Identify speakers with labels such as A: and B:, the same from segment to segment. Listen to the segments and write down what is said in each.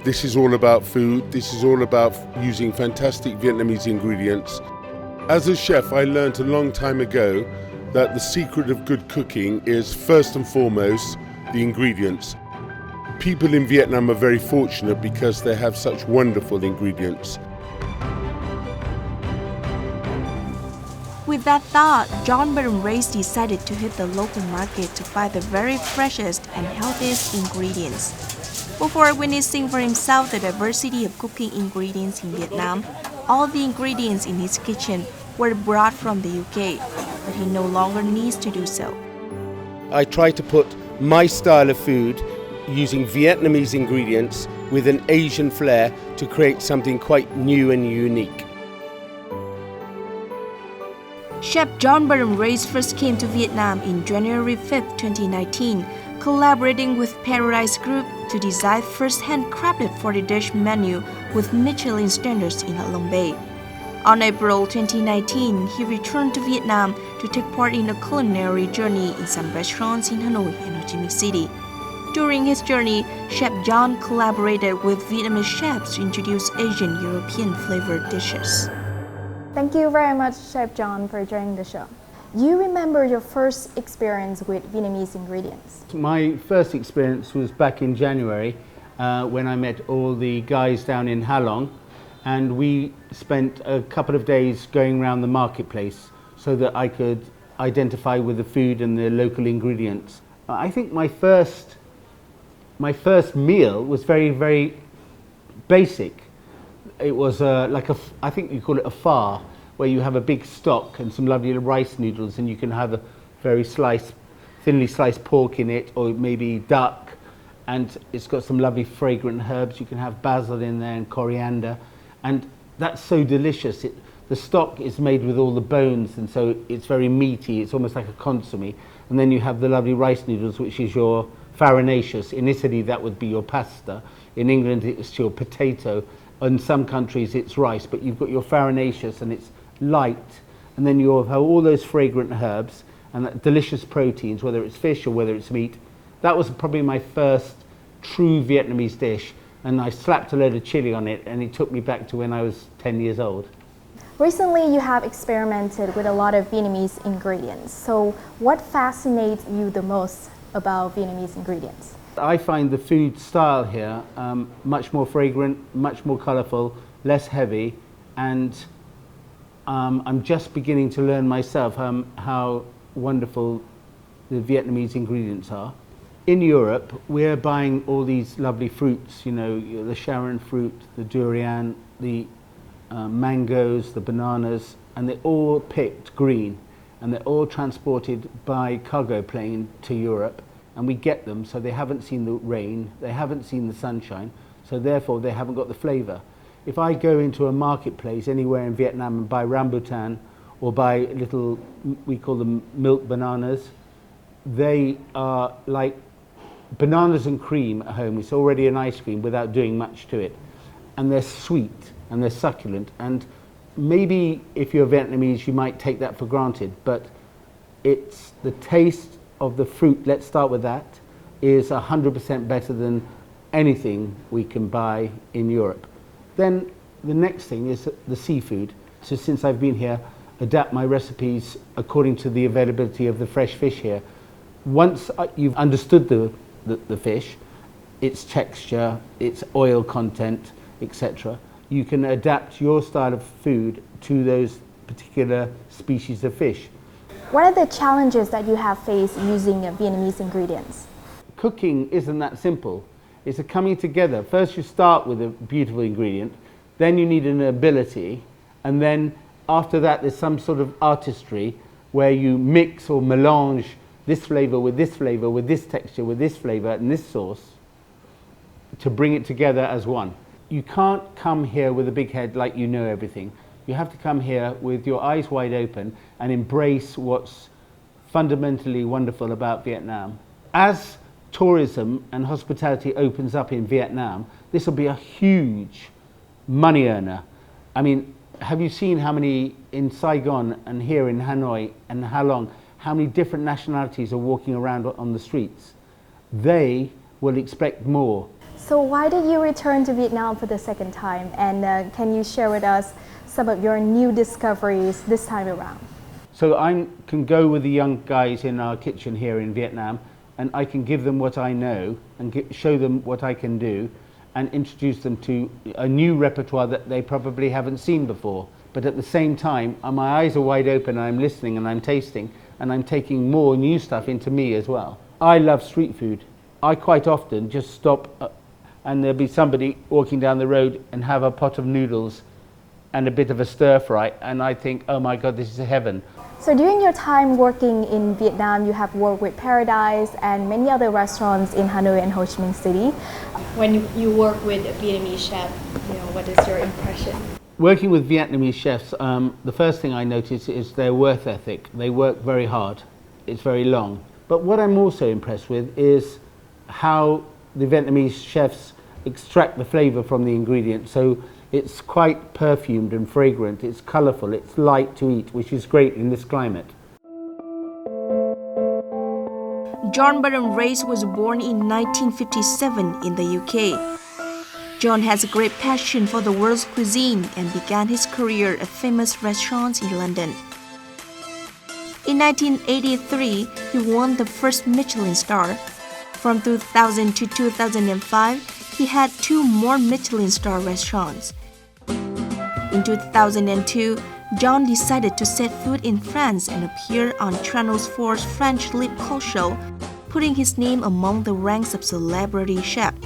A: This is all about food. This is all about using fantastic Vietnamese ingredients. As a chef, I learned a long time ago that the secret of good cooking is first and foremost the ingredients. People in Vietnam are very fortunate because they have such wonderful ingredients.
B: With that thought, John-Burton Race decided to hit the local market to buy the very freshest and healthiest ingredients. Before witnessing for himself the diversity of cooking ingredients in Vietnam, all the ingredients in his kitchen were brought from the UK, but he no longer needs to do so.
C: I try to put my style of food using Vietnamese ingredients with an Asian flair to create something quite new and unique.
B: Chef John-Burton Race first came to Vietnam in January 5, 2019, collaborating with Paradise Group to design first handcrafted 40-dish menu with Michelin standards in Ha Long Bay. On April 2019, he returned to Vietnam to take part in a culinary journey in some restaurants in Hanoi and Ho Chi Minh City. During his journey, Chef John collaborated with Vietnamese chefs to introduce Asian European flavored dishes.
D: Thank you very much, Chef John, for joining the show. You remember your first experience with Vietnamese ingredients?
C: My first experience was back in January when I met all the guys down in Ha Long, and we spent a couple of days going around the marketplace so that I could identify with the food and the local ingredients. I think my first meal was very, very basic. It was I think you call it a pho, where you have a big stock and some lovely rice noodles, and you can have a very thinly sliced pork in it, or maybe duck, and it's got some lovely fragrant herbs. You can have basil in there and coriander, and that's so delicious. The stock is made with all the bones, and so it's very meaty. It's almost like a consommé. And then you have the lovely rice noodles, which is your farinaceous. In Italy, that would be your pasta. In England, it's your potato. In some countries, it's rice, but you've got your farinaceous, and it's light. And then you have all those fragrant herbs and that delicious proteins, whether it's fish or whether it's meat. That was probably my first true Vietnamese dish, and I slapped a load of chili on it, and it took me back to when I was 10 years old.
D: Recently, you have experimented with a lot of Vietnamese ingredients. So what fascinates you the most about Vietnamese ingredients?
C: I find the food style here much more fragrant, much more colourful, less heavy, and I'm just beginning to learn myself how wonderful the Vietnamese ingredients are. In Europe, we're buying all these lovely fruits, you know, the Sharon fruit, the durian, the mangoes, the bananas, and they're all picked green, and they're all transported by cargo plane to Europe. And we get them, so they haven't seen the rain, they haven't seen the sunshine, so therefore they haven't got the flavour. If I go into a marketplace anywhere in Vietnam and buy rambutan or buy little, we call them milk bananas, they are like bananas and cream at home. It's already an ice cream without doing much to it. And they're sweet and they're succulent, and maybe if you're Vietnamese you might take that for granted, but it's the taste of the fruit, let's start with that, is 100% better than anything we can buy in Europe. Then the next thing is the seafood. So since I've been here, adapt my recipes according to the availability of the fresh fish here. Once you've understood the fish, its texture, its oil content, etc., you can adapt your style of food to those particular species of fish.
D: What are the challenges that you have faced using Vietnamese ingredients?
C: Cooking isn't that simple. It's a coming together. First you start with a beautiful ingredient, then you need an ability, and then after that there's some sort of artistry where you mix or melange this flavour with this flavour, with this texture, with this flavour and this sauce to bring it together as one. You can't come here with a big head like you know everything. You have to come here with your eyes wide open and embrace what's fundamentally wonderful about Vietnam. As tourism and hospitality opens up in Vietnam, this will be a huge money earner. I mean, have you seen how many in Saigon and here in Hanoi and Ha Long, how many different nationalities are walking around on the streets? They will expect more.
D: So why did you return to Vietnam for the second time? And can you share with us some of your new discoveries this time around?
C: So I can go with the young guys in our kitchen here in Vietnam, and I can give them what I know and show them what I can do and introduce them to a new repertoire that they probably haven't seen before. But at the same time, my eyes are wide open, I'm listening and I'm tasting, and I'm taking more new stuff into me as well. I love street food. I quite often just stop and there'll be somebody walking down the road and have a pot of noodles and a bit of a stir fry, and I think, oh my God, this is heaven.
D: So during your time working in Vietnam, you have worked with Paradise and many other restaurants in Hanoi and Ho Chi Minh City. When you work with a Vietnamese chef, what is your impression?
C: Working with Vietnamese chefs, the first thing I notice is their work ethic. They work very hard. It's very long. But what I'm also impressed with is how the Vietnamese chefs extract the flavor from the ingredients. So it's quite perfumed and fragrant, it's colourful, it's light to eat, which is great in this climate.
B: John-Burton Race was born in 1957 in the UK. John has a great passion for the world's cuisine and began his career at famous restaurants in London. In 1983, he won the first Michelin star. From 2000 to 2005, he had 2 more Michelin star restaurants. In 2002, John decided to set foot in France and appear on Channel 4's French lip call show, putting his name among the ranks of celebrity chefs.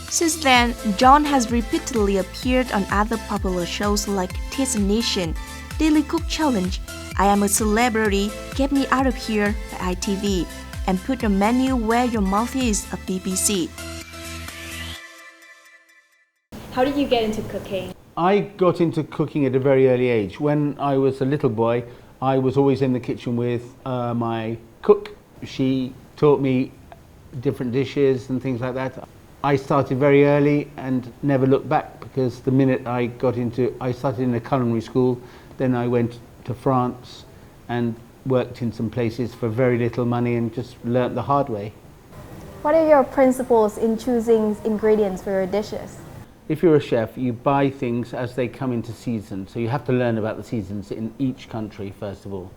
B: Since then, John has repeatedly appeared on other popular shows like Taste Nation, Daily Cook Challenge, I Am a Celebrity, Get Me Out of Here by ITV, and Put Your Menu Where Your Mouth Is of BBC.
D: How did you get into cooking?
C: I got into cooking at a very early age. When I was a little boy, I was always in the kitchen with my cook. She taught me different dishes and things like that. I started very early and never looked back, because the minute I started in a culinary school, then I went to France and worked in some places for very little money and just learnt the hard way.
D: What are your principles in choosing ingredients for your dishes?
C: If you're a chef, you buy things as they come into season. So you have to learn about the seasons in each country, first of all.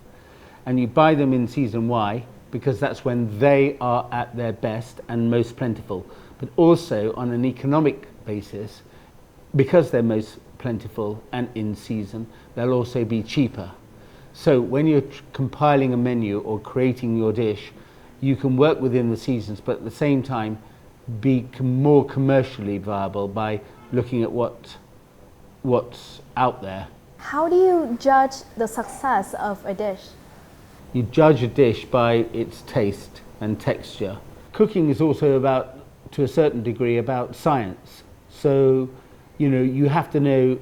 C: And you buy them in season. Why? Because that's when they are at their best and most plentiful. But also on an economic basis, because they're most plentiful and in season, they'll also be cheaper. So when you're compiling a menu or creating your dish, you can work within the seasons, but at the same time be more commercially viable by looking at what's out there.
D: How do you judge the success of a dish?
C: You judge a dish by its taste and texture. Cooking is also about, to a certain degree, about science. So, you have to know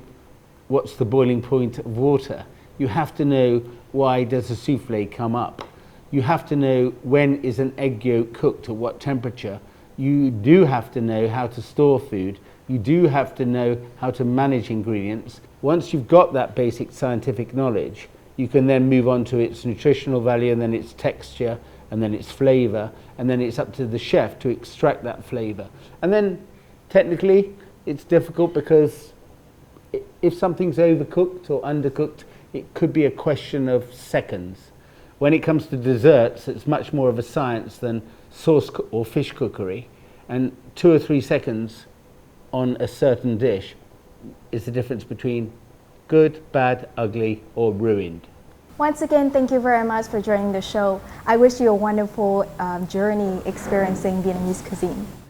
C: what's the boiling point of water. You have to know why does a souffle come up. You have to know when is an egg yolk cooked, at what temperature. You do have to know how to store food. You do have to know how to manage ingredients. Once you've got that basic scientific knowledge, you can then move on to its nutritional value, and then its texture, and then its flavour, and then it's up to the chef to extract that flavour. And then technically it's difficult, because if something's overcooked or undercooked, it could be a question of seconds. When it comes to desserts, it's much more of a science than sauce or fish cookery, and 2 or 3 seconds on a certain dish is the difference between good, bad, ugly, or ruined.
D: Once again, thank you very much for joining the show. I wish you a wonderful journey experiencing Vietnamese cuisine.